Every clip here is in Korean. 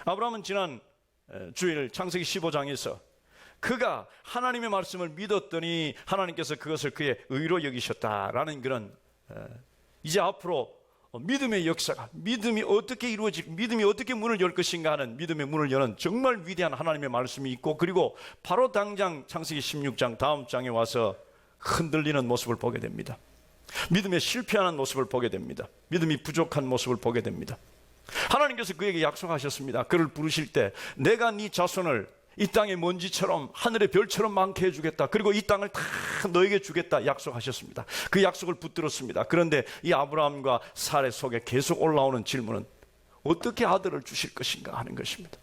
아브라함은 지난 주일 창세기 15장에서 그가 하나님의 말씀을 믿었더니 하나님께서 그것을 그의 의로 여기셨다라는 그런 이제 앞으로 믿음의 역사가, 믿음이 어떻게 이루어지고 믿음이 어떻게 문을 열 것인가 하는 믿음의 문을 여는 정말 위대한 하나님의 말씀이 있고, 그리고 바로 당장 창세기 16장 다음 장에 와서 흔들리는 모습을 보게 됩니다. 믿음에 실패하는 모습을 보게 됩니다. 믿음이 부족한 모습을 보게 됩니다. 하나님께서 그에게 약속하셨습니다. 그를 부르실 때 내가 네 자손을 이 땅의 먼지처럼 하늘의 별처럼 많게 해주겠다, 그리고 이 땅을 다 너에게 주겠다 약속하셨습니다. 그 약속을 붙들었습니다. 그런데 이 아브라함과 사례 속에 계속 올라오는 질문은 어떻게 아들을 주실 것인가 하는 것입니다.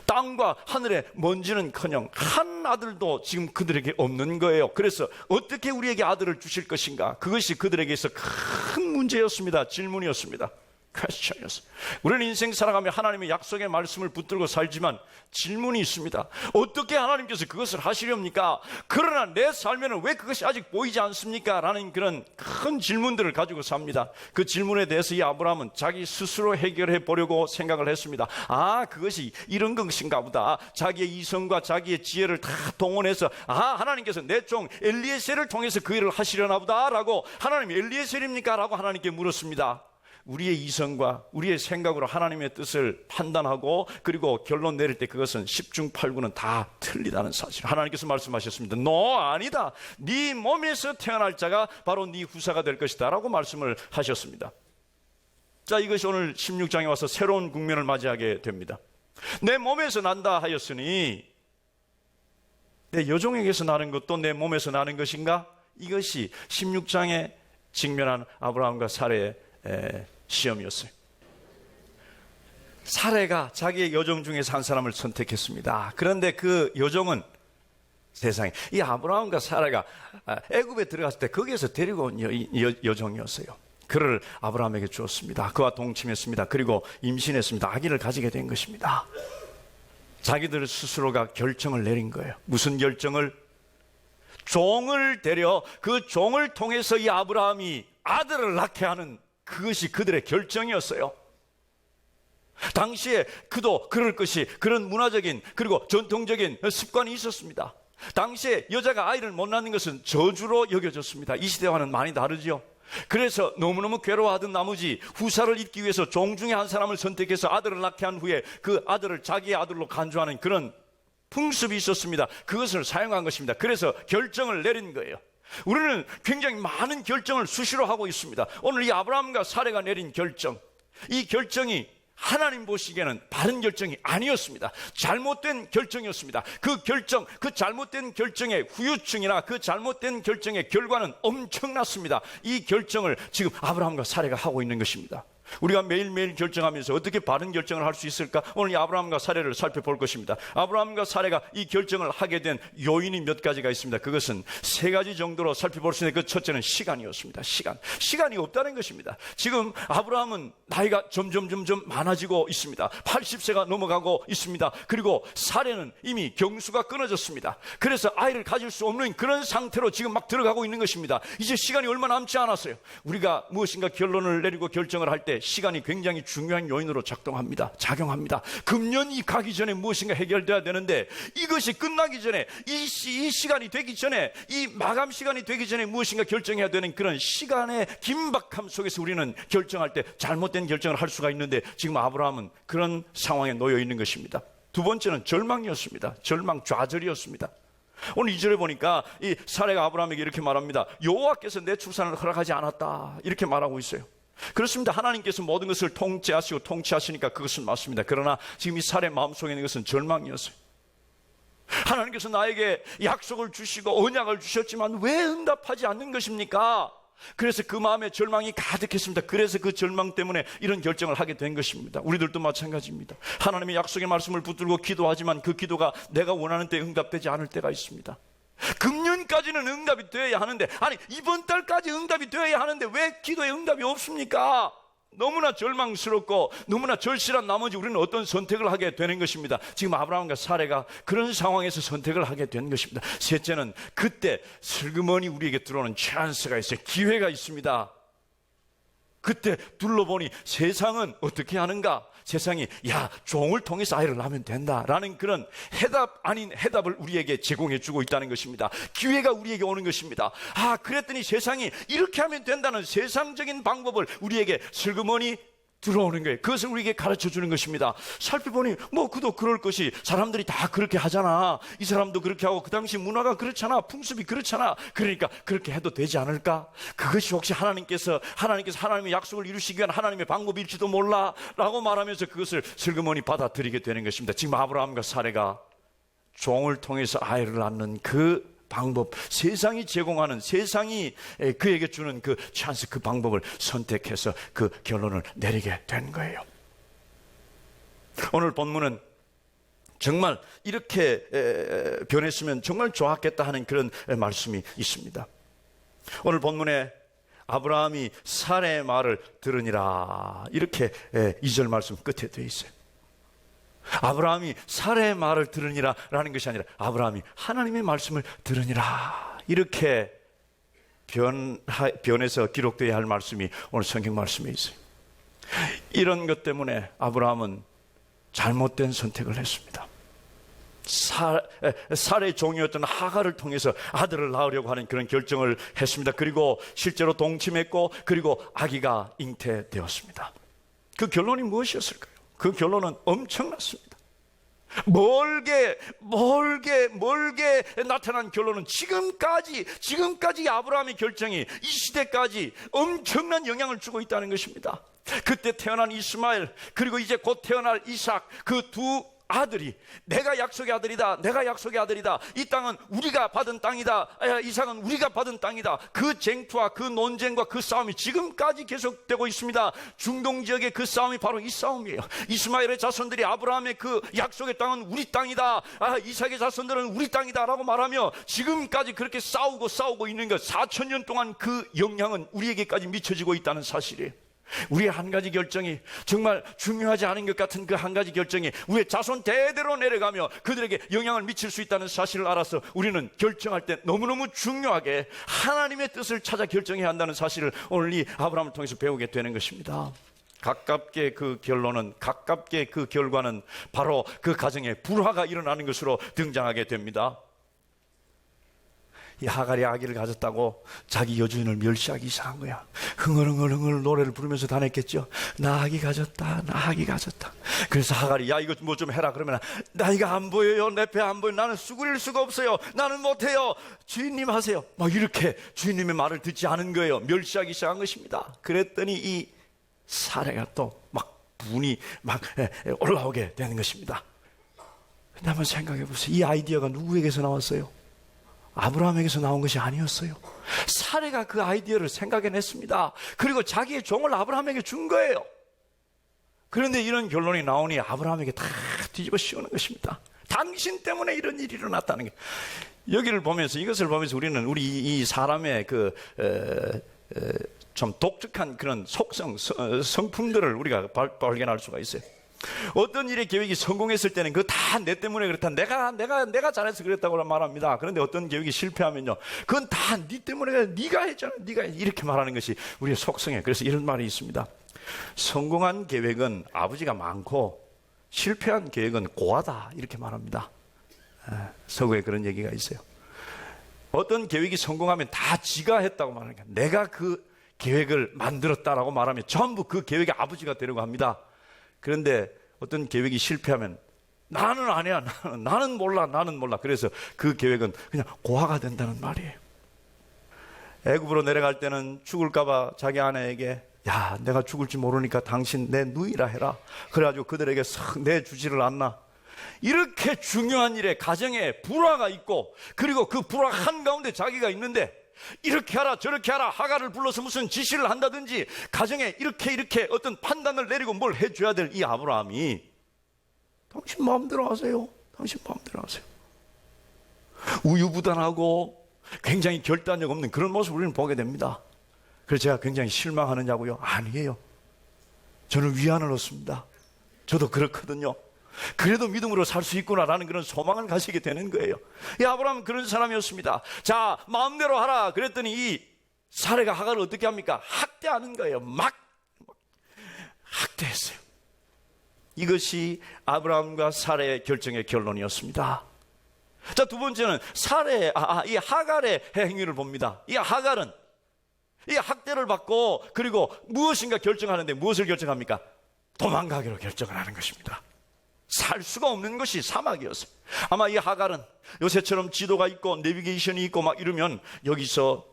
땅과 하늘의 먼지는커녕 한 아들도 지금 그들에게 없는 거예요. 그래서 어떻게 우리에게 아들을 주실 것인가, 그것이 그들에게서 큰 문제였습니다. 질문이었습니다. 퀘스천이었어요. 우리는 인생 살아가며 하나님의 약속의 말씀을 붙들고 살지만 질문이 있습니다. 어떻게 하나님께서 그것을 하시렵니까? 그러나 내 삶에는 왜 그것이 아직 보이지 않습니까? 라는 그런 큰 질문들을 가지고 삽니다. 그 질문에 대해서 이 아브라함은 자기 스스로 해결해 보려고 생각을 했습니다. 그것이 이런 것인가 보다. 자기의 이성과 자기의 지혜를 다 동원해서 하나님께서 내 종 엘리에셀을 통해서 그 일을 하시려나 보다 라고, 하나님 엘리에셀입니까? 라고 하나님께 물었습니다. 우리의 이성과 우리의 생각으로 하나님의 뜻을 판단하고 그리고 결론 내릴 때 그것은 10중 8구는 다 틀리다는 사실. 하나님께서 말씀하셨습니다. 너 아니다. 네 몸에서 태어날 자가 바로 네 후사가 될 것이다 라고 말씀을 하셨습니다. 자, 이것이 오늘 16장에 와서 새로운 국면을 맞이하게 됩니다. 내 몸에서 난다 하였으니 내 여종에게서 나는 것도 내 몸에서 나는 것인가? 이것이 16장에 직면한 아브라함과 사레의 시험이었어요. 사레가 자기의 여종 중에서 한 사람을 선택했습니다. 그런데 그 여종은 세상에 이 아브라함과 사라가 애굽에 들어갔을 때 거기에서 데리고 온 여종이었어요. 그를 아브라함에게 주었습니다. 그와 동침했습니다. 그리고 임신했습니다. 아기를 가지게 된 것입니다. 자기들 스스로가 결정을 내린 거예요. 무슨 결정을? 종을 데려 그 종을 통해서 이 아브라함이 아들을 낳게 하는, 그것이 그들의 결정이었어요. 당시에 그도 그럴 것이, 그런 문화적인 그리고 전통적인 습관이 있었습니다. 당시에 여자가 아이를 못 낳는 것은 저주로 여겨졌습니다. 이 시대와는 많이 다르죠. 그래서 너무너무 괴로워하던 나머지 후사를 잇기 위해서 종 중에 한 사람을 선택해서 아들을 낳게 한 후에 그 아들을 자기의 아들로 간주하는 그런 풍습이 있었습니다. 그것을 사용한 것입니다. 그래서 결정을 내린 거예요. 우리는 굉장히 많은 결정을 수시로 하고 있습니다. 오늘 이 아브라함과 사레가 내린 결정, 이 결정이 하나님 보시기에는 바른 결정이 아니었습니다. 잘못된 결정이었습니다. 그 결정, 그 잘못된 결정의 후유증이나 그 잘못된 결정의 결과는 엄청났습니다. 이 결정을 지금 아브라함과 사레가 하고 있는 것입니다. 우리가 매일매일 결정하면서 어떻게 바른 결정을 할 수 있을까? 오늘 이 아브라함과 사레를 살펴볼 것입니다. 아브라함과 사레가 이 결정을 하게 된 요인이 몇 가지가 있습니다. 그것은 세 가지 정도로 살펴볼 수 있는데, 그 첫째는 시간이었습니다. 시간이 없다는 것입니다. 지금 아브라함은 나이가 점점 많아지고 있습니다. 80세가 넘어가고 있습니다. 그리고 사레는 이미 경수가 끊어졌습니다. 그래서 아이를 가질 수 없는 그런 상태로 지금 막 들어가고 있는 것입니다. 이제 시간이 얼마 남지 않았어요. 우리가 무엇인가 결론을 내리고 결정을 할 때 시간이 굉장히 중요한 요인으로 작용합니다. 금년이 가기 전에 무엇인가 해결돼야 되는데, 이것이 끝나기 전에, 이 시간이 되기 전에, 이 마감 시간이 되기 전에 무엇인가 결정해야 되는 그런 시간의 긴박함 속에서 우리는 결정할 때 잘못된 결정을 할 수가 있는데, 지금 아브라함은 그런 상황에 놓여 있는 것입니다. 두 번째는 절망이었습니다. 좌절이었습니다. 오늘 2절에 보니까 이 사레가 아브라함에게 이렇게 말합니다. 여호와께서 내 출산을 허락하지 않았다, 이렇게 말하고 있어요. 그렇습니다. 하나님께서 모든 것을 통제하시고 통치하시니까 그것은 맞습니다. 그러나 지금 이 사례 마음속에 있는 것은 절망이었어요. 하나님께서 나에게 약속을 주시고 언약을 주셨지만 왜 응답하지 않는 것입니까? 그래서 그 마음에 절망이 가득했습니다. 그래서 그 절망 때문에 이런 결정을 하게 된 것입니다. 우리들도 마찬가지입니다. 하나님의 약속의 말씀을 붙들고 기도하지만 그 기도가 내가 원하는 때 응답되지 않을 때가 있습니다. 금년까지는 응답이 되어야 하는데, 아니 이번 달까지 응답이 되어야 하는데 왜 기도에 응답이 없습니까? 너무나 절망스럽고 너무나 절실한 나머지 우리는 어떤 선택을 하게 되는 것입니다. 지금 아브라함과 사레가 그런 상황에서 선택을 하게 된 것입니다. 셋째는 그때 슬그머니 우리에게 들어오는 찬스가 있어요. 기회가 있습니다. 그때 둘러보니 세상은 어떻게 하는가? 세상이 야, 종을 통해서 아이를 낳으면 된다라는 그런 해답 아닌 해답을 우리에게 제공해 주고 있다는 것입니다. 기회가 우리에게 오는 것입니다. 그랬더니 세상이 이렇게 하면 된다는 세상적인 방법을 우리에게 슬그머니 들어오는 거예요. 그것을 우리에게 가르쳐 주는 것입니다. 살펴보니 그도 그럴 것이, 사람들이 다 그렇게 하잖아, 이 사람도 그렇게 하고 그 당시 문화가 그렇잖아, 풍습이 그렇잖아, 그러니까 그렇게 해도 되지 않을까? 그것이 혹시 하나님께서 하나님의 약속을 이루시기 위한 하나님의 방법일지도 몰라 라고 말하면서 그것을 슬그머니 받아들이게 되는 것입니다. 지금 아브라함과 사레가 종을 통해서 아이를 낳는 그 방법, 세상이 제공하는, 세상이 그에게 주는 그 찬스, 그 방법을 선택해서 그 결론을 내리게 된 거예요. 오늘 본문은 정말 이렇게 변했으면 정말 좋았겠다 하는 그런 말씀이 있습니다. 오늘 본문에 아브라함이 사레의 말을 들으니라, 이렇게 2절 말씀 끝에 되어 있어요. 아브라함이 사레의 말을 들으니라 라는 것이 아니라 아브라함이 하나님의 말씀을 들으니라, 이렇게 변해서 기록되어야 할 말씀이 오늘 성경 말씀에 있어요. 이런 것 때문에 아브라함은 잘못된 선택을 했습니다. 사레의 종이었던 하갈을 통해서 아들을 낳으려고 하는 그런 결정을 했습니다. 그리고 실제로 동침했고, 그리고 아기가 잉태되었습니다. 그 결론이 무엇이었을까요? 그 결론은 엄청났습니다. 멀게 나타난 결론은 지금까지 아브라함의 결정이 이 시대까지 엄청난 영향을 주고 있다는 것입니다. 그때 태어난 이스마엘, 그리고 이제 곧 태어날 이삭, 그 두 아들이 내가 약속의 아들이다, 이 땅은 우리가 받은 땅이다, 이삭은 우리가 받은 땅이다, 그 쟁투와 그 논쟁과 그 싸움이 지금까지 계속되고 있습니다. 중동 지역의 그 싸움이 바로 이 싸움이에요. 이스마엘의 자손들이 아브라함의 그 약속의 땅은 우리 땅이다, 이삭의 자손들은 우리 땅이다 라고 말하며 지금까지 그렇게 싸우고 있는 것, 4,000년 동안 그 영향은 우리에게까지 미쳐지고 있다는 사실이에요. 우리의 한 가지 결정이, 정말 중요하지 않은 것 같은 그 한 가지 결정이 우리의 자손 대대로 내려가며 그들에게 영향을 미칠 수 있다는 사실을 알아서 우리는 결정할 때 너무너무 중요하게 하나님의 뜻을 찾아 결정해야 한다는 사실을 오늘 이 아브라함을 통해서 배우게 되는 것입니다. 가깝게 그 결과는 바로 그 가정에 불화가 일어나는 것으로 등장하게 됩니다. 이 하갈이 아기를 가졌다고 자기 여주인을 멸시하기 시작한 거야. 흥얼흥얼 노래를 부르면서 다녔겠죠. 나 아기 가졌다. 그래서 하갈이 야, 이거 뭐 좀 해라. 그러면 나이가 안 보여요, 내 배 안 보여요, 나는 수그릴 수가 없어요, 나는 못해요, 주인님 하세요. 막 이렇게 주인님의 말을 듣지 않은 거예요. 멸시하기 시작한 것입니다. 그랬더니 이 사례가 또 막 분이 막 올라오게 되는 것입니다. 근데 한번 생각해 보세요. 이 아이디어가 누구에게서 나왔어요? 아브라함에게서 나온 것이 아니었어요. 사레가 그 아이디어를 생각해냈습니다. 그리고 자기의 종을 아브라함에게 준 거예요. 그런데 이런 결론이 나오니 아브라함에게 다 뒤집어 씌우는 것입니다. 당신 때문에 이런 일이 일어났다는 게. 이것을 보면서 우리는 우리 이 사람의 좀 독특한 그런 속성, 성품들을 우리가 발견할 수가 있어요. 어떤 일의 계획이 성공했을 때는 그거 다 내 때문에 그렇다, 내가 잘해서 그랬다고 말합니다. 그런데 어떤 계획이 실패하면요, 그건 다 네 때문에 그래, 네가 했잖아, 이렇게 말하는 것이 우리의 속성이에요. 그래서 이런 말이 있습니다. 성공한 계획은 아버지가 많고 실패한 계획은 고하다, 이렇게 말합니다. 서구에 그런 얘기가 있어요. 어떤 계획이 성공하면 다 지가 했다고 말하는 거예요. 내가 그 계획을 만들었다라고 말하면 전부 그 계획의 아버지가 되려고 합니다. 그런데 어떤 계획이 실패하면 나는 아니야, 나는 몰라. 그래서 그 계획은 그냥 고아가 된다는 말이에요. 애굽으로 내려갈 때는 죽을까봐 자기 아내에게 야, 내가 죽을지 모르니까 당신 내 누이라 해라. 그래가지고 그들에게 썩 내주지를 않나. 이렇게 중요한 일에 가정에 불화가 있고, 그리고 그 불화 한가운데 자기가 있는데 이렇게 하라 저렇게 하라, 하갈을 불러서 무슨 지시를 한다든지 가정에 이렇게 어떤 판단을 내리고 뭘 해줘야 될 이 아브라함이 당신 마음대로 하세요, 우유부단하고 굉장히 결단력 없는 그런 모습을 우리는 보게 됩니다. 그래서 제가 굉장히 실망하느냐고요? 아니에요. 저는 위안을 얻습니다. 저도 그렇거든요. 그래도 믿음으로 살 수 있구나라는 그런 소망을 가지게 되는 거예요. 이 아브라함은 그런 사람이었습니다. 자, 마음대로 하라 그랬더니 이 사레가 하갈을 어떻게 합니까? 학대하는 거예요. 막 학대했어요. 이것이 아브라함과 사라의 결정의 결론이었습니다. 자, 두 번째는 이 하갈의 행위를 봅니다. 이 하갈은 이 학대를 받고 그리고 무엇인가 결정하는데 무엇을 결정합니까? 도망가기로 결정을 하는 것입니다. 살 수가 없는 것이 사막이었어요. 아마 이 하갈은 요새처럼 지도가 있고 내비게이션이 있고 막 이러면 여기서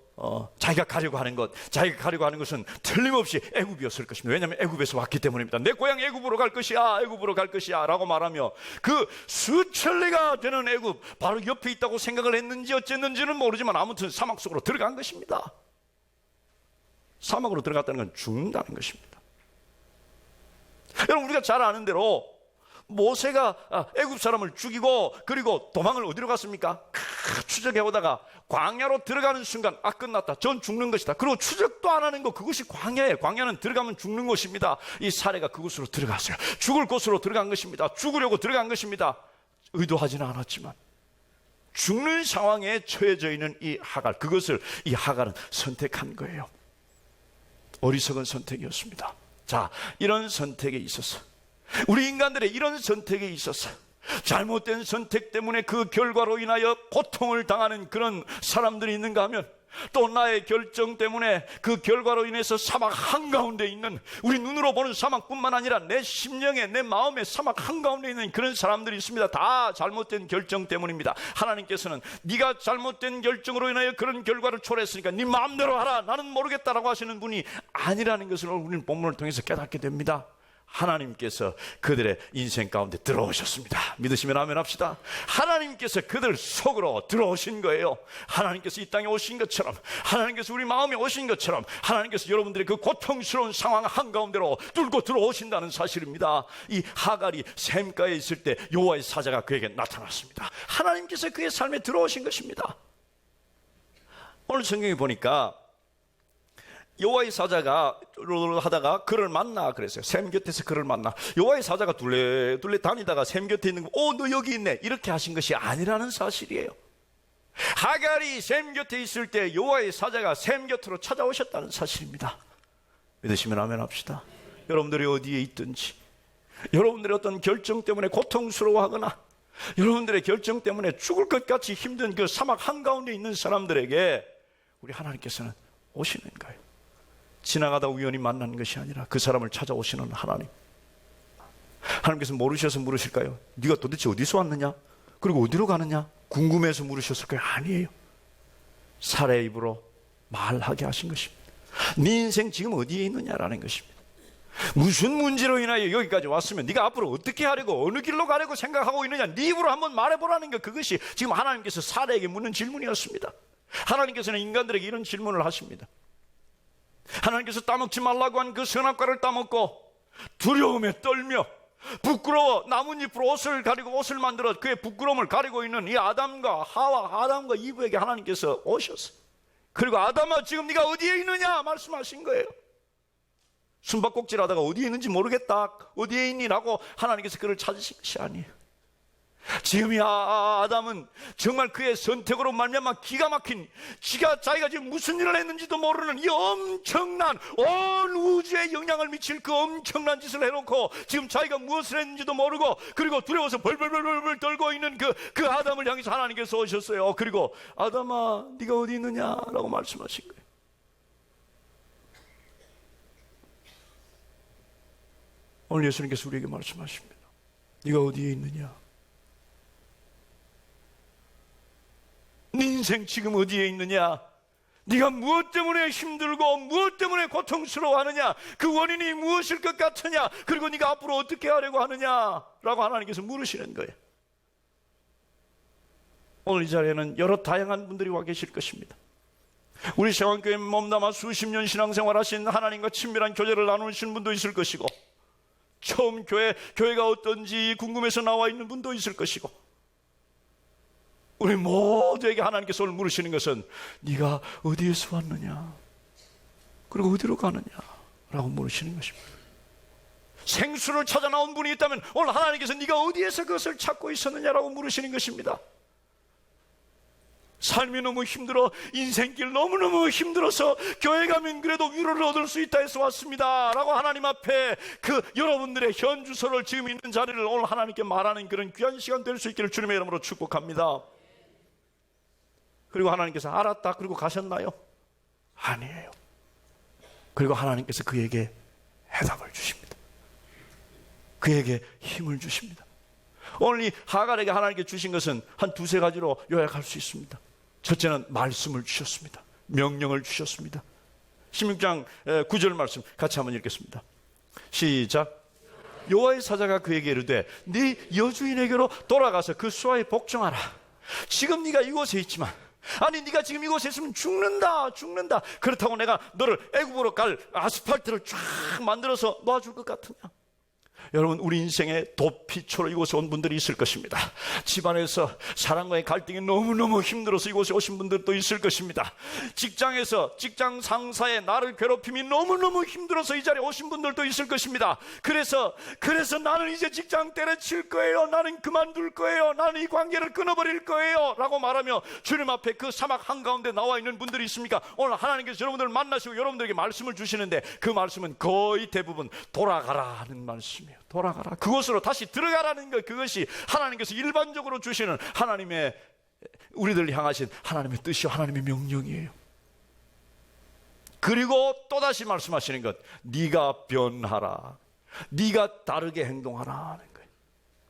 자기가 가려고 하는 것은 틀림없이 애굽이었을 것입니다. 왜냐하면 애굽에서 왔기 때문입니다. 내 고향 애굽으로 갈 것이야, 애굽으로 갈 것이야 라고 말하며 그 수천리가 되는 애굽 바로 옆에 있다고 생각을 했는지 어쨌는지는 모르지만 아무튼 사막 속으로 들어간 것입니다. 사막으로 들어갔다는 건 죽는다는 것입니다. 여러분, 우리가 잘 아는 대로 모세가 애굽 사람을 죽이고 그리고 도망을 어디로 갔습니까? 추적해 오다가 광야로 들어가는 순간 끝났다, 전 죽는 것이다. 그리고 추적도 안 하는 것, 그것이 광야예요. 광야는 들어가면 죽는 곳입니다. 이 사례가 그곳으로 들어갔어요. 죽을 곳으로 들어간 것입니다. 죽으려고 들어간 것입니다. 의도하지는 않았지만 죽는 상황에 처해져 있는 이 하갈, 그것을 이 하갈은 선택한 거예요. 어리석은 선택이었습니다. 자, 이런 선택에 있어서 우리 인간들의 이런 선택에 있어서 잘못된 선택 때문에 그 결과로 인하여 고통을 당하는 그런 사람들이 있는가 하면, 또 나의 결정 때문에 그 결과로 인해서 사막 한가운데 있는, 우리 눈으로 보는 사막뿐만 아니라 내 심령에, 내 마음에 사막 한가운데 있는 그런 사람들이 있습니다. 다 잘못된 결정 때문입니다. 하나님께서는 네가 잘못된 결정으로 인하여 그런 결과를 초래했으니까 네 마음대로 하라, 나는 모르겠다라고 하시는 분이 아니라는 것을 우리는 본문을 통해서 깨닫게 됩니다. 하나님께서 그들의 인생 가운데 들어오셨습니다. 믿으시면 아멘 합시다. 하나님께서 그들 속으로 들어오신 거예요. 하나님께서 이 땅에 오신 것처럼, 하나님께서 우리 마음에 오신 것처럼, 하나님께서 여러분들의 그 고통스러운 상황 한가운데로 뚫고 들어오신다는 사실입니다. 이 하갈이 샘가에 있을 때 여호와의 사자가 그에게 나타났습니다. 하나님께서 그의 삶에 들어오신 것입니다. 오늘 성경에 보니까 여호와의 사자가 하다가 그를 만나 그랬어요. 샘 곁에서 그를 만나. 여호와의 사자가 둘레 다니다가 샘 곁에 있는 거, 너 여기 있네, 이렇게 하신 것이 아니라는 사실이에요. 하갈이 샘 곁에 있을 때 여호와의 사자가 샘 곁으로 찾아오셨다는 사실입니다. 믿으시면 아멘 합시다. 여러분들이 어디에 있든지, 여러분들의 어떤 결정 때문에 고통스러워하거나 여러분들의 결정 때문에 죽을 것 같이 힘든 그 사막 한가운데 있는 사람들에게 우리 하나님께서는 오시는 거예요. 지나가다 우연히 만나는 것이 아니라 그 사람을 찾아오시는 하나님. 하나님께서 모르셔서 물으실까요? 네가 도대체 어디서 왔느냐? 그리고 어디로 가느냐? 궁금해서 물으셨을까요? 아니에요. 사례의 입으로 말하게 하신 것입니다. 네 인생 지금 어디에 있느냐라는 것입니다. 무슨 문제로 인하여 여기까지 왔으면 네가 앞으로 어떻게 하려고, 어느 길로 가려고 생각하고 있느냐, 네 입으로 한번 말해보라는 것, 그것이 지금 하나님께서 사례에게 묻는 질문이었습니다. 하나님께서는 인간들에게 이런 질문을 하십니다. 하나님께서 따먹지 말라고 한 그 선악과를 따먹고 두려움에 떨며 부끄러워 나뭇잎으로 옷을 가리고 옷을 만들어 그의 부끄러움을 가리고 있는 이 아담과 이브에게 하나님께서 오셨어요. 그리고 아담아, 지금 네가 어디에 있느냐 말씀하신 거예요. 숨바꼭질 하다가 어디에 있는지 모르겠다, 어디에 있니? 라고 하나님께서 그를 찾으신 것이 아니에요. 지금 이 아담은 정말 그의 선택으로 말미암아 기가 막힌, 자기가 지금 무슨 일을 했는지도 모르는 이 엄청난 온 우주에 영향을 미칠 그 엄청난 짓을 해놓고 지금 자기가 무엇을 했는지도 모르고, 그리고 두려워서 벌벌벌벌 떨고 있는 그 아담을 향해서 하나님께서 오셨어요. 그리고 아담아, 네가 어디 있느냐 라고 말씀하신 거예요. 오늘 예수님께서 우리에게 말씀하십니다. 네가 어디에 있느냐? 네 인생 지금 어디에 있느냐? 네가 무엇 때문에 힘들고 무엇 때문에 고통스러워하느냐? 그 원인이 무엇일 것 같으냐? 그리고 네가 앞으로 어떻게 하려고 하느냐? 라고 하나님께서 물으시는 거예요. 오늘 이 자리에는 여러 다양한 분들이 와 계실 것입니다. 우리 세왕교회 몸담아 수십 년 신앙생활하신, 하나님과 친밀한 교제를 나누신 분도 있을 것이고, 처음 교회가 어떤지 궁금해서 나와 있는 분도 있을 것이고, 우리 모두에게 하나님께서 오늘 물으시는 것은 네가 어디에서 왔느냐, 그리고 어디로 가느냐 라고 물으시는 것입니다. 생수를 찾아 나온 분이 있다면 오늘 하나님께서 네가 어디에서 그것을 찾고 있었느냐라고 물으시는 것입니다. 삶이 너무 힘들어, 인생길 너무너무 힘들어서 교회 가면 그래도 위로를 얻을 수 있다 해서 왔습니다 라고 하나님 앞에 그 여러분들의 현주소를 지금 있는 자리를 오늘 하나님께 말하는 그런 귀한 시간 될 수 있기를 주님의 이름으로 축복합니다. 그리고 하나님께서 알았다 그리고 가셨나요? 아니에요. 그리고 하나님께서 그에게 해답을 주십니다. 그에게 힘을 주십니다. 오늘 이 하갈에게 하나님께 주신 것은 한 두세 가지로 요약할 수 있습니다. 첫째는 말씀을 주셨습니다. 명령을 주셨습니다. 16장 9절 말씀 같이 한번 읽겠습니다. 시작. 여호와의 사자가 그에게 이르되 네 여주인에게로 돌아가서 그 수하에 복종하라. 지금 네가 이곳에 있지만, 아니 네가 지금 이곳에 있으면 죽는다. 그렇다고 내가 너를 애굽으로 갈 아스팔트를 쫙 만들어서 놔줄 것 같으냐? 여러분, 우리 인생의 도피처로 이곳에 온 분들이 있을 것입니다. 집안에서 사람과의 갈등이 너무너무 힘들어서 이곳에 오신 분들도 있을 것입니다. 직장에서 직장 상사의 나를 괴롭힘이 너무너무 힘들어서 이 자리에 오신 분들도 있을 것입니다. 그래서 나는 이제 직장 때려칠 거예요, 나는 그만둘 거예요, 나는 이 관계를 끊어버릴 거예요 라고 말하며 주님 앞에 그 사막 한가운데 나와 있는 분들이 있습니까? 오늘 하나님께서 여러분들을 만나시고 여러분들에게 말씀을 주시는데 그 말씀은 거의 대부분 돌아가라 하는 말씀이에요. 돌아가라. 그곳으로 다시 들어가라는 것, 그것이 하나님께서 일반적으로 주시는 하나님의, 우리들 향하신 하나님의 뜻이요 하나님의 명령이에요. 그리고 또다시 말씀하시는 것, 네가 변하라, 네가 다르게 행동하라 하는 거예요.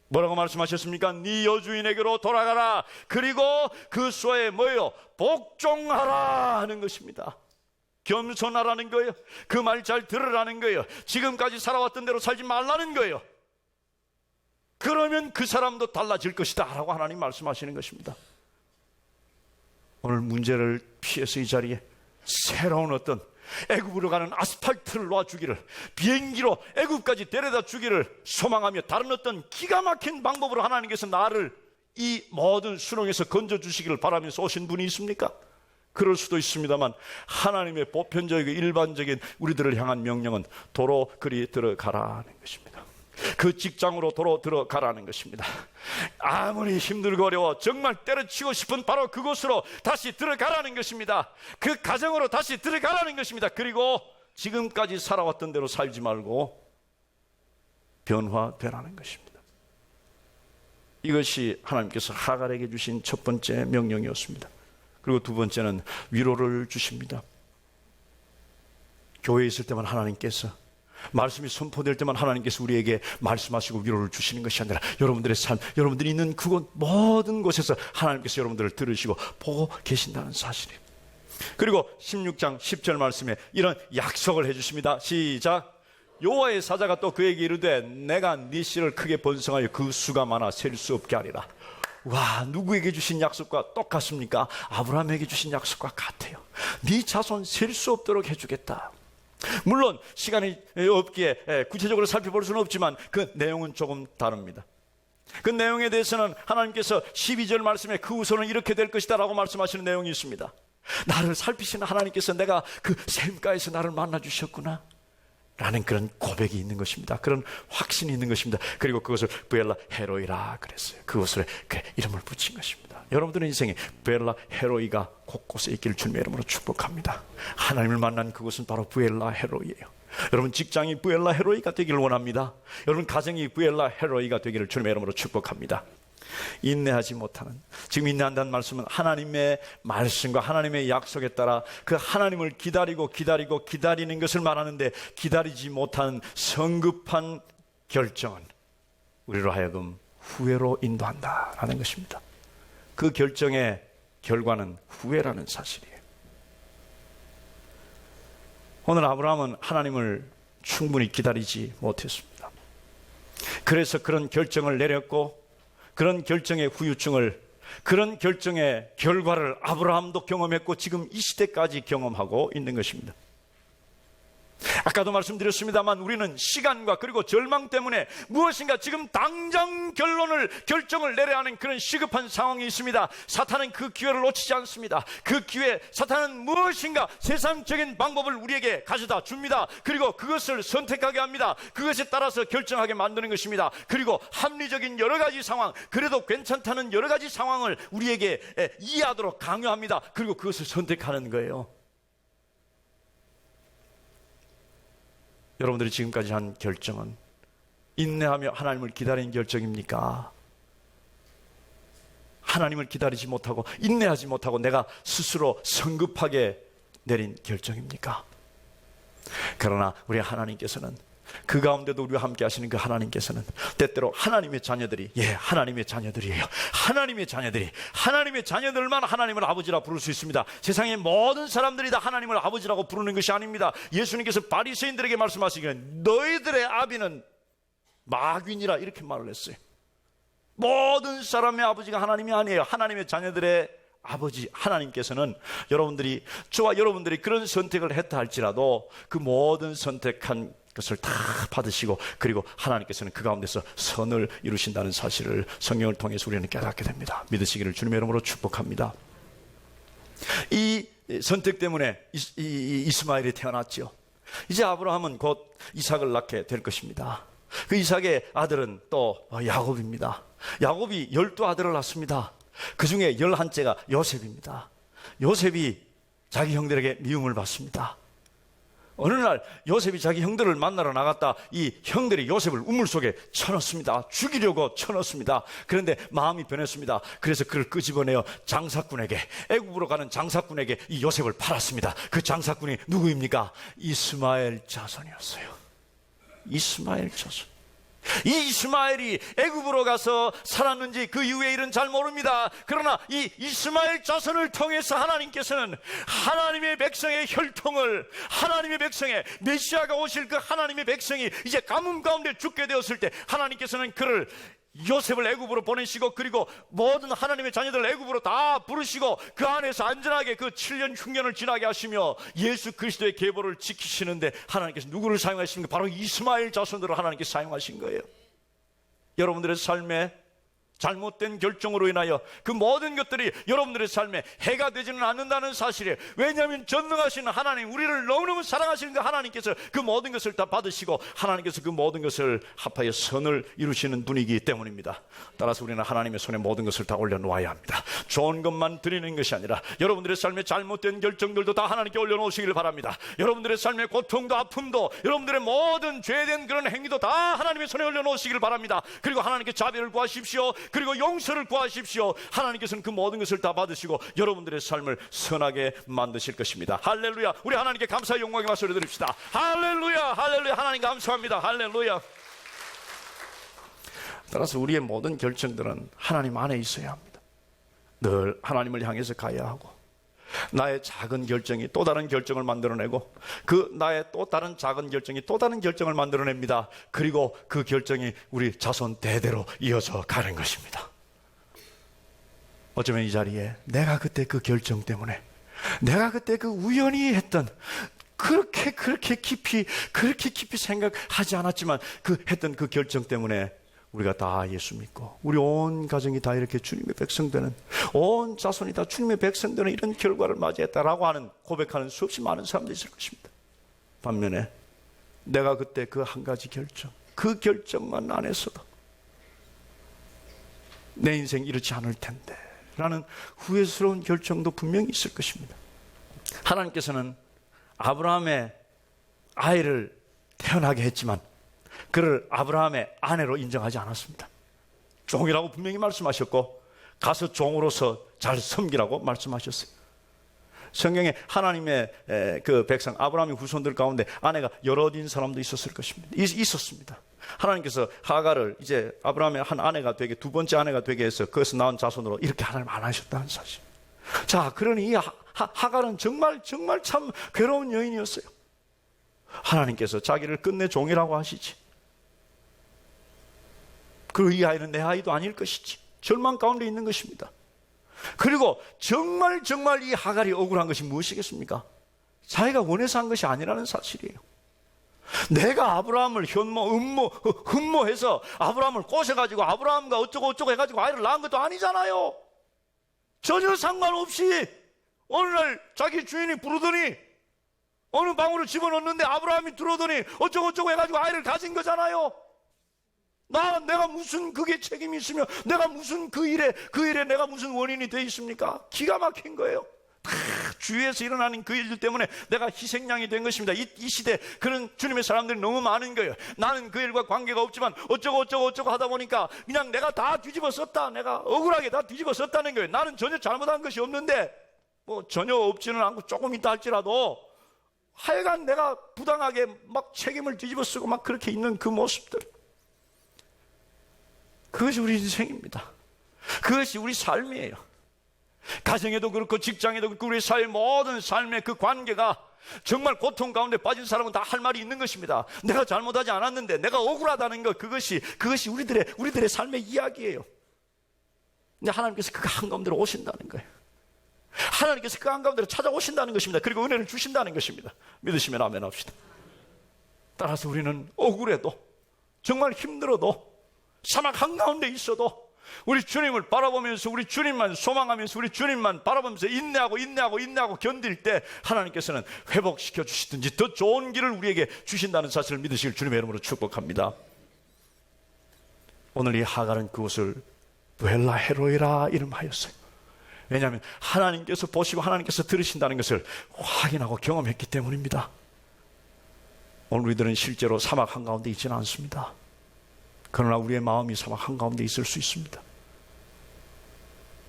뭐라고 말씀하셨습니까? 네 여주인에게로 돌아가라. 그리고 그 수하에 뭐예요? 복종하라 하는 것입니다. 겸손하라는 거예요. 그 말 잘 들으라는 거예요. 지금까지 살아왔던 대로 살지 말라는 거예요. 그러면 그 사람도 달라질 것이다 라고 하나님 말씀하시는 것입니다. 오늘 문제를 피해서 이 자리에 새로운 어떤 애굽으로 가는 아스팔트를 놔주기를, 비행기로 애굽까지 데려다 주기를 소망하며 다른 어떤 기가 막힌 방법으로 하나님께서 나를 이 모든 수렁에서 건져주시기를 바라면서 오신 분이 있습니까? 그럴 수도 있습니다만 하나님의 보편적이고 일반적인 우리들을 향한 명령은 도로 그리 들어가라는 것입니다. 그 직장으로 도로 들어가라는 것입니다. 아무리 힘들고 어려워 정말 때려치고 싶은 바로 그곳으로 다시 들어가라는 것입니다. 그 가정으로 다시 들어가라는 것입니다. 그리고 지금까지 살아왔던 대로 살지 말고 변화되라는 것입니다. 이것이 하나님께서 하갈에게 주신 첫 번째 명령이었습니다. 그리고 두 번째는 위로를 주십니다. 교회에 있을 때만 하나님께서, 말씀이 선포될 때만 하나님께서 우리에게 말씀하시고 위로를 주시는 것이 아니라 여러분들의 삶, 여러분들이 있는 그곳 모든 곳에서 하나님께서 여러분들을 들으시고 보고 계신다는 사실이에요. 그리고 16장 10절 말씀에 이런 약속을 해주십니다. 시작. 여호와의 사자가 또 그에게 이르되 내가 네 씨를 크게 번성하여 그 수가 많아 셀 수 없게 하리라. 와, 누구에게 주신 약속과 똑같습니까? 아브라함에게 주신 약속과 같아요. 네 자손 셀 수 없도록 해주겠다. 물론 시간이 없기에 구체적으로 살펴볼 수는 없지만 그 내용은 조금 다릅니다. 그 내용에 대해서는 하나님께서 12절 말씀에 그 후손은 이렇게 될 것이다 라고 말씀하시는 내용이 있습니다. 나를 살피시는 하나님께서 내가 그 샘가에서 나를 만나 주셨구나 라는 그런 고백이 있는 것입니다. 그런 확신이 있는 것입니다. 그리고 그것을 부엘라 헤로이라 그랬어요. 그것을 이름을 붙인 것입니다. 여러분들의 인생에 부엘라 헤로이가 곳곳에 있기를 주님의 이름으로 축복합니다. 하나님을 만난 그것은 바로 부엘라 헤로이예요. 여러분 직장이 부엘라 헤로이가 되기를 원합니다. 여러분 가정이 부엘라 헤로이가 되기를 주님의 이름으로 축복합니다. 인내하지 못하는, 지금 인내한다는 말씀은 하나님의 말씀과 하나님의 약속에 따라 그 하나님을 기다리는 것을 말하는데, 기다리지 못한 성급한 결정은 우리로 하여금 후회로 인도한다라는 것입니다. 그 결정의 결과는 후회라는 사실이에요. 오늘 아브라함은 하나님을 충분히 기다리지 못했습니다. 그래서 그런 결정을 내렸고, 그런 결정의 후유증을, 그런 결정의 결과를 아브라함도 경험했고 지금 이 시대까지 경험하고 있는 것입니다. 아까도 말씀드렸습니다만 우리는 시간과 그리고 절망 때문에 무엇인가 지금 당장 결정을 내려야 하는 그런 시급한 상황이 있습니다. 사탄은 그 기회를 놓치지 않습니다. 그 기회, 사탄은 무엇인가 세상적인 방법을 우리에게 가져다 줍니다. 그리고 그것을 선택하게 합니다. 그것에 따라서 결정하게 만드는 것입니다. 그리고 합리적인 여러 가지 상황, 그래도 괜찮다는 여러 가지 상황을 우리에게 이해하도록 강요합니다. 그리고 그것을 선택하는 거예요. 여러분들이 지금까지 한 결정은 인내하며 하나님을 기다린 결정입니까? 하나님을 기다리지 못하고 인내하지 못하고 내가 스스로 성급하게 내린 결정입니까? 그러나 우리 하나님께서는, 그 가운데도 우리와 함께 하시는 그 하나님께서는 때때로 하나님의 자녀들이, 하나님의 자녀들이에요. 하나님의 자녀들만 하나님을 아버지라 부를 수 있습니다. 세상의 모든 사람들이 다 하나님을 아버지라고 부르는 것이 아닙니다. 예수님께서 바리새인들에게 말씀하시기에 너희들의 아비는 마귀니라 이렇게 말을 했어요. 모든 사람의 아버지가 하나님이 아니에요. 하나님의 자녀들의 아버지 하나님께서는 저와 여러분들이 그런 선택을 했다 할지라도 그 모든 선택한 것을 다 받으시고, 그리고 하나님께서는 그 가운데서 선을 이루신다는 사실을 성경을 통해서 우리는 깨닫게 됩니다. 믿으시기를 주님의 이름으로 축복합니다. 이 선택 때문에 이스마엘이 태어났죠. 이제 아브라함은 곧 이삭을 낳게 될 것입니다. 그 이삭의 아들은 또 야곱입니다. 야곱이 12아들을 낳습니다. 그 중에 11째가 요셉입니다. 요셉이 자기 형들에게 미움을 받습니다. 어느 날 요셉이 자기 형들을 만나러 나갔다 이 형들이 요셉을 우물 속에 쳐넣습니다. 죽이려고 쳐넣습니다. 그런데 마음이 변했습니다. 그래서 그를 끄집어내어 장사꾼에게, 애굽으로 가는 장사꾼에게 이 요셉을 팔았습니다. 그 장사꾼이 누구입니까? 이스마엘 자손이었어요. 이스마엘 자손. 이 이스마엘이 애굽으로 가서 살았는지 그 이후의 일은 잘 모릅니다. 그러나 이 이스마엘 자손을 통해서 하나님께서는 하나님의 백성의 혈통을, 하나님의 백성의 메시아가 오실 그 하나님의 백성이 이제 가뭄 가운데 죽게 되었을 때 하나님께서는 그를, 요셉을 애굽으로 보내시고, 그리고 모든 하나님의 자녀들을 애굽으로 다 부르시고 그 안에서 안전하게 그 7년 흉년을 지나게 하시며 예수 그리스도의 계보를 지키시는데 하나님께서 누구를 사용하십니까? 바로 이스마엘 자손들을 하나님께서 사용하신 거예요. 여러분들의 삶에 잘못된 결정으로 인하여 그 모든 것들이 여러분들의 삶에 해가 되지는 않는다는 사실이에요. 왜냐하면 전능하신 하나님, 우리를 너무너무 사랑하시는 그 하나님께서 그 모든 것을 다 받으시고 하나님께서 그 모든 것을 합하여 선을 이루시는 분이기 때문입니다. 따라서 우리는 하나님의 손에 모든 것을 다 올려놓아야 합니다. 좋은 것만 드리는 것이 아니라 여러분들의 삶에 잘못된 결정들도 다 하나님께 올려놓으시길 바랍니다. 여러분들의 삶의 고통도 아픔도, 여러분들의 모든 죄된 그런 행위도 다 하나님의 손에 올려놓으시길 바랍니다. 그리고 하나님께 자비를 구하십시오. 그리고 용서를 구하십시오. 하나님께서는 그 모든 것을 다 받으시고 여러분들의 삶을 선하게 만드실 것입니다. 할렐루야. 우리 하나님께 감사의 영광의 박수를 드립시다. 할렐루야. 할렐루야. 하나님 감사합니다. 할렐루야. 따라서 우리의 모든 결정들은 하나님 안에 있어야 합니다. 늘 하나님을 향해서 가야 하고, 나의 작은 결정이 또 다른 결정을 만들어내고, 그 나의 또 다른 작은 결정이 또 다른 결정을 만들어냅니다. 그리고 그 결정이 우리 자손 대대로 이어져 가는 것입니다. 어쩌면 이 자리에 내가 그때 그 결정 때문에, 내가 그때 그 우연히 했던, 그렇게 깊이 생각하지 않았지만 했던 그 결정 때문에 우리가 다 예수 믿고 우리 온 가정이 다 이렇게 주님의 백성 되는, 온 자손이 다 주님의 백성 되는 이런 결과를 맞이했다라고 하는 고백하는 수없이 많은 사람들이 있을 것입니다. 반면에 내가 그때 그 한 가지 결정, 그 결정만 안 했어도 내 인생 이렇지 않을 텐데 라는 후회스러운 결정도 분명히 있을 것입니다. 하나님께서는 아브라함의 아이를 태어나게 했지만 그를 아브라함의 아내로 인정하지 않았습니다. 종이라고 분명히 말씀하셨고 가서 종으로서 잘 섬기라고 말씀하셨어요. 성경에 하나님의 그 백성 아브라함의 후손들 가운데 아내가 여럿인 사람도 있었을 것입니다. 있었습니다. 하나님께서 하갈을 이제 아브라함의 한 아내가 되게, 두 번째 아내가 되게 해서 그것을 낳은 자손으로 이렇게 하나님 안 하셨다는 사실. 자, 그러니 이 하갈은 정말 참 괴로운 여인이었어요. 하나님께서 자기를 끝내 종이라고 하시지. 그리고 이 아이는 내 아이도 아닐 것이지. 절망 가운데 있는 것입니다. 그리고 정말 이 하갈이 억울한 것이 무엇이겠습니까? 자기가 원해서 한 것이 아니라는 사실이에요. 내가 아브라함을 흠모해서 아브라함을 꼬셔가지고 아브라함과 어쩌고 해가지고 아이를 낳은 것도 아니잖아요. 전혀 상관없이 어느 날 자기 주인이 부르더니 어느 방으로 집어넣는데 아브라함이 들어오더니 어쩌고 해가지고 아이를 가진 거잖아요. 내가 무슨 그게 책임이 있으며 내가 무슨 그 일에 내가 무슨 원인이 돼 있습니까? 기가 막힌 거예요. 다 주위에서 일어나는 그 일들 때문에 내가 희생양이 된 것입니다. 이 시대 그런 주님의 사람들이 너무 많은 거예요. 나는 그 일과 관계가 없지만 어쩌고 하다 보니까 그냥 내가 다 뒤집어 썼다. 내가 억울하게 다 뒤집어 썼다는 거예요. 나는 전혀 잘못한 것이 없는데 뭐 전혀 없지는 않고 조금 있다 할지라도 하여간 내가 부당하게 막 책임을 뒤집어 쓰고 막 그렇게 있는 그 모습들, 그것이 우리 인생입니다. 그것이 우리 삶이에요. 가정에도 그렇고 직장에도 그렇고 우리 사회 모든 삶의 그 관계가 정말 고통 가운데 빠진 사람은 다 할 말이 있는 것입니다. 내가 잘못하지 않았는데 내가 억울하다는 것, 그것이 우리들의 삶의 이야기예요. 근데 하나님께서 그 한가운데로 오신다는 거예요. 하나님께서 그 한가운데로 찾아오신다는 것입니다. 그리고 은혜를 주신다는 것입니다. 믿으시면 아멘 합시다. 따라서 우리는 억울해도 정말 힘들어도 사막 한가운데 있어도 우리 주님을 바라보면서 우리 주님만 소망하면서 우리 주님만 바라보면서 인내하고 견딜 때 하나님께서는 회복시켜 주시든지 더 좋은 길을 우리에게 주신다는 사실을 믿으실 주님의 이름으로 축복합니다. 오늘 이 하갈은 그곳을 부엘라 헤로이라 이름하였어요. 왜냐하면 하나님께서 보시고 하나님께서 들으신다는 것을 확인하고 경험했기 때문입니다. 오늘 우리들은 실제로 사막 한가운데 있지는 않습니다. 그러나 우리의 마음이 사막 한가운데 있을 수 있습니다.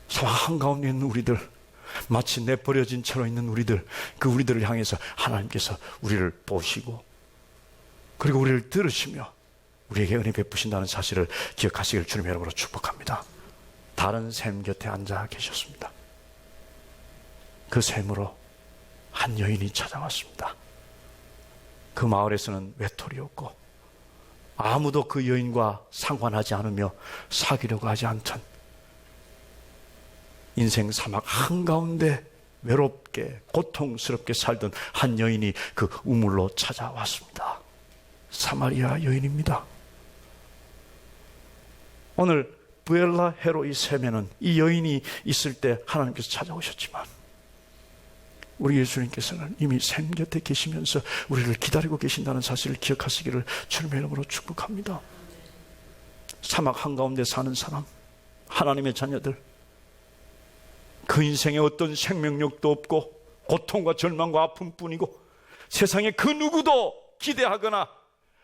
사막 한가운데 있는 우리들, 마치 내버려진 채로 있는 우리들, 그 우리들을 향해서 하나님께서 우리를 보시고 그리고 우리를 들으시며 우리에게 은혜 베푸신다는 사실을 기억하시길 주님의 이름으로 축복합니다. 다른 샘 곁에 앉아 계셨습니다. 그 샘으로 한 여인이 찾아왔습니다. 그 마을에서는 외톨이였고 아무도 그 여인과 상관하지 않으며 사귀려고 하지 않던 인생 사막 한가운데 외롭게 고통스럽게 살던 한 여인이 그 우물로 찾아왔습니다. 사마리아 여인입니다. 오늘 부엘라 헤로이 샘에는 이 여인이 있을 때 하나님께서 찾아오셨지만 우리 예수님께서는 이미 샘 곁에 계시면서 우리를 기다리고 계신다는 사실을 기억하시기를 주님의 이름으로 축복합니다. 사막 한가운데 사는 사람, 하나님의 자녀들, 그 인생에 어떤 생명력도 없고 고통과 절망과 아픔뿐이고 세상에 그 누구도 기대하거나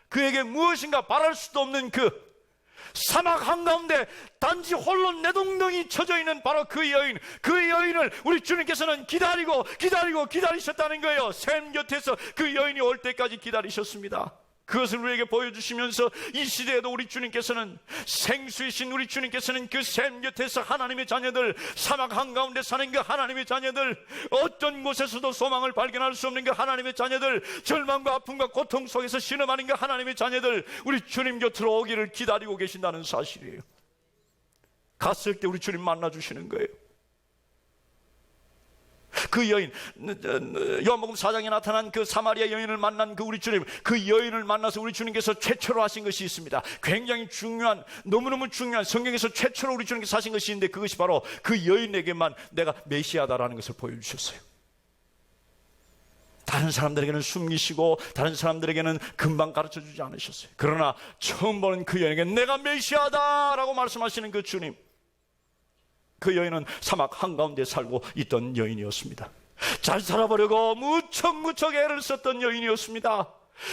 그에게 무엇인가 바랄 수도 없는 그 사막 한가운데 단지 홀로 내동댕이 쳐져 있는 바로 그 여인을 우리 주님께서는 기다리셨다는 거예요. 샘 곁에서 그 여인이 올 때까지 기다리셨습니다. 그것을 우리에게 보여주시면서 이 시대에도 우리 주님께서는 생수이신 우리 주님께서는 그 샘 곁에서 하나님의 자녀들, 사막 한가운데 사는 그 하나님의 자녀들, 어떤 곳에서도 소망을 발견할 수 없는 그 하나님의 자녀들, 절망과 아픔과 고통 속에서 신음하는 그 하나님의 자녀들, 우리 주님 곁으로 오기를 기다리고 계신다는 사실이에요. 갔을 때 우리 주님 만나주시는 거예요. 그 여인, 요한복음 4장에 나타난 그 사마리아 여인을 만난 그 우리 주님, 그 여인을 만나서 우리 주님께서 최초로 하신 것이 있습니다. 굉장히 중요한, 너무너무 중요한, 성경에서 최초로 우리 주님께서 하신 것이 있는데 그것이 바로 그 여인에게만 내가 메시아다라는 것을 보여주셨어요. 다른 사람들에게는 숨기시고 다른 사람들에게는 금방 가르쳐주지 않으셨어요. 그러나 처음 보는 그 여인에게 내가 메시아다라고 말씀하시는 그 주님, 그 여인은 사막 한가운데 살고 있던 여인이었습니다. 잘 살아보려고 무척 애를 썼던 여인이었습니다.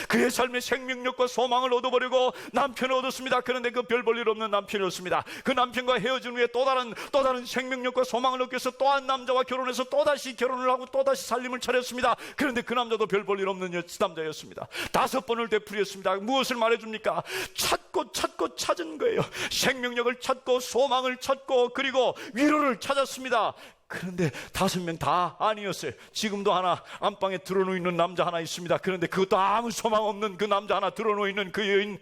그의 삶의 생명력과 소망을 얻어보려고 남편을 얻었습니다. 그런데 그 별 볼 일 없는 남편이었습니다. 그 남편과 헤어진 후에 또 다른 생명력과 소망을 얻기 위해서 또 한 남자와 결혼해서 또다시 결혼을 하고 또다시 살림을 차렸습니다. 그런데 그 남자도 별 볼 일 없는 남자였습니다. 5번을 되풀이했습니다. 무엇을 말해줍니까? 찾고 찾은 거예요. 생명력을 찾고 소망을 찾고 그리고 위로를 찾았습니다. 그런데 5명 다 아니었어요. 지금도 하나 안방에 들어놓여 있는 남자 하나 있습니다. 그런데 그것도 아무 소망 없는 그 남자 하나 들어놓여 있는 그 여인,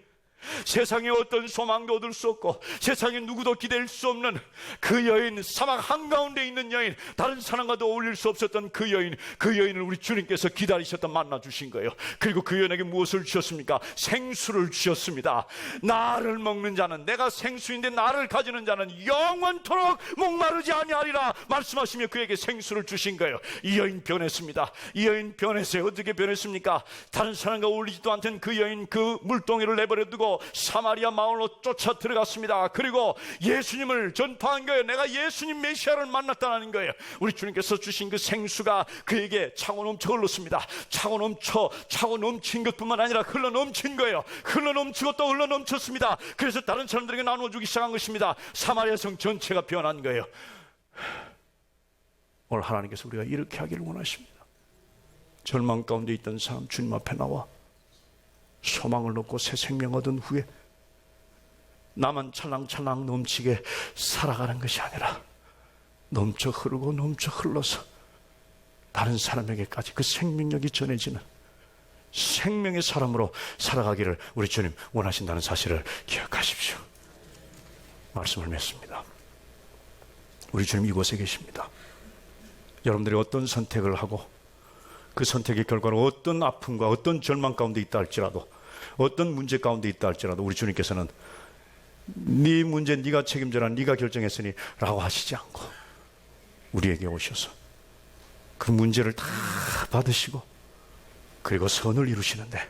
세상에 어떤 소망도 얻을 수 없고 세상에 누구도 기댈 수 없는 그 여인, 사막 한가운데 있는 여인, 다른 사람과도 어울릴 수 없었던 그 여인을 우리 주님께서 기다리셨던 만나 주신 거예요. 그리고 그 여인에게 무엇을 주셨습니까? 생수를 주셨습니다. 나를 먹는 자는, 내가 생수인데 나를 가지는 자는 영원토록 목마르지 아니하리라 말씀하시며 그에게 생수를 주신 거예요. 이 여인 변했습니다. 이 여인 변했어요. 어떻게 변했습니까? 다른 사람과 어울리지도 않던 그 여인, 그 물동이를 내버려 두고 사마리아 마을로 쫓아 들어갔습니다. 그리고 예수님을 전파한 거예요. 내가 예수님 메시아를 만났다는 거예요. 우리 주님께서 주신 그 생수가 그에게 차고 넘쳐 흘렀습니다. 차고 넘친 것뿐만 아니라 흘러 넘친 거예요. 흘러 넘치고 또 흘러 넘쳤습니다. 그래서 다른 사람들에게 나눠주기 시작한 것입니다. 사마리아 성 전체가 변한 거예요. 오늘 하나님께서 우리가 이렇게 하기를 원하십니다. 절망 가운데 있던 사람 주님 앞에 나와 소망을 얻고 새 생명 얻은 후에 나만 찰랑찰랑 넘치게 살아가는 것이 아니라 넘쳐 흐르고 넘쳐 흘러서 다른 사람에게까지 그 생명력이 전해지는 생명의 사람으로 살아가기를 우리 주님 원하신다는 사실을 기억하십시오. 말씀을 맺습니다. 우리 주님 이곳에 계십니다. 여러분들이 어떤 선택을 하고 그 선택의 결과로 어떤 아픔과 어떤 절망 가운데 있다 할지라도, 어떤 문제 가운데 있다 할지라도 우리 주님께서는 네 문제 네가 책임져라, 네가 결정했으니 라고 하시지 않고 우리에게 오셔서 그 문제를 다 받으시고 그리고 선을 이루시는데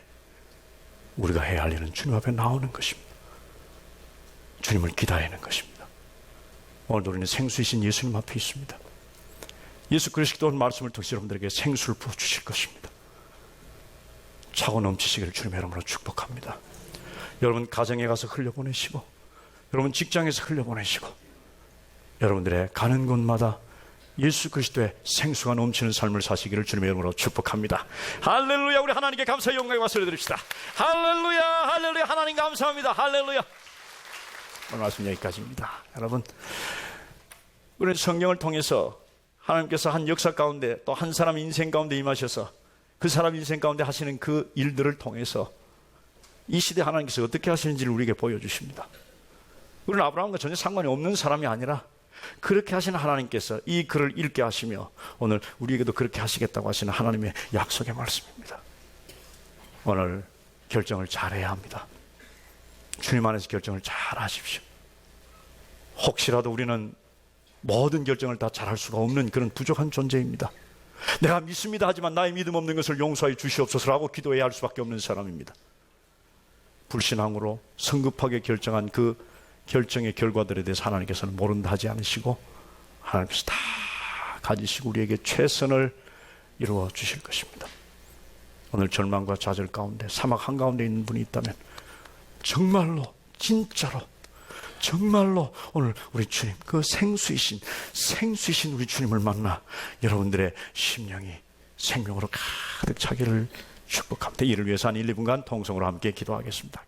우리가 해야 할 일은 주님 앞에 나오는 것입니다. 주님을 기다리는 것입니다. 오늘도 우리는 생수이신 예수님 앞에 있습니다. 예수 그리스도의 말씀을 통해서 여러분들에게 생수를 부어주실 것입니다. 차고 넘치시기를 주님의 이름으로 축복합니다. 여러분 가정에 가서 흘려보내시고, 여러분 직장에서 흘려보내시고, 여러분들의 가는 곳마다 예수 그리스도의 생수가 넘치는 삶을 사시기를 주님의 이름으로 축복합니다. 할렐루야. 우리 하나님께 감사의 영광과 소리 드립시다. 할렐루야, 할렐루야. 하나님 감사합니다. 할렐루야. 오늘 말씀 여기까지입니다. 여러분, 우리는 성경을 통해서 하나님께서 한 역사 가운데 또 한 사람 인생 가운데 임하셔서 그 사람 인생 가운데 하시는 그 일들을 통해서 이 시대 하나님께서 어떻게 하시는지를 우리에게 보여주십니다. 우리는 아브라함과 전혀 상관이 없는 사람이 아니라 그렇게 하시는 하나님께서 이 글을 읽게 하시며 오늘 우리에게도 그렇게 하시겠다고 하시는 하나님의 약속의 말씀입니다. 오늘 결정을 잘해야 합니다. 주님 안에서 결정을 잘 하십시오. 혹시라도 우리는 모든 결정을 다 잘할 수가 없는 그런 부족한 존재입니다. 내가 믿습니다 하지만 나의 믿음 없는 것을 용서해 주시옵소서라고 기도해야 할 수밖에 없는 사람입니다. 불신앙으로 성급하게 결정한 그 결정의 결과들에 대해서 하나님께서는 모른다 하지 않으시고 하나님께서 다 가지시고 우리에게 최선을 이루어 주실 것입니다. 오늘 절망과 좌절 가운데 사막 한가운데 있는 분이 있다면 정말로 진짜로 정말로 오늘 우리 주님 그 생수이신 우리 주님을 만나 여러분들의 심령이 생명으로 가득 차기를 축복합니다. 이를 위해서 한 1, 2분간 통성으로 함께 기도하겠습니다.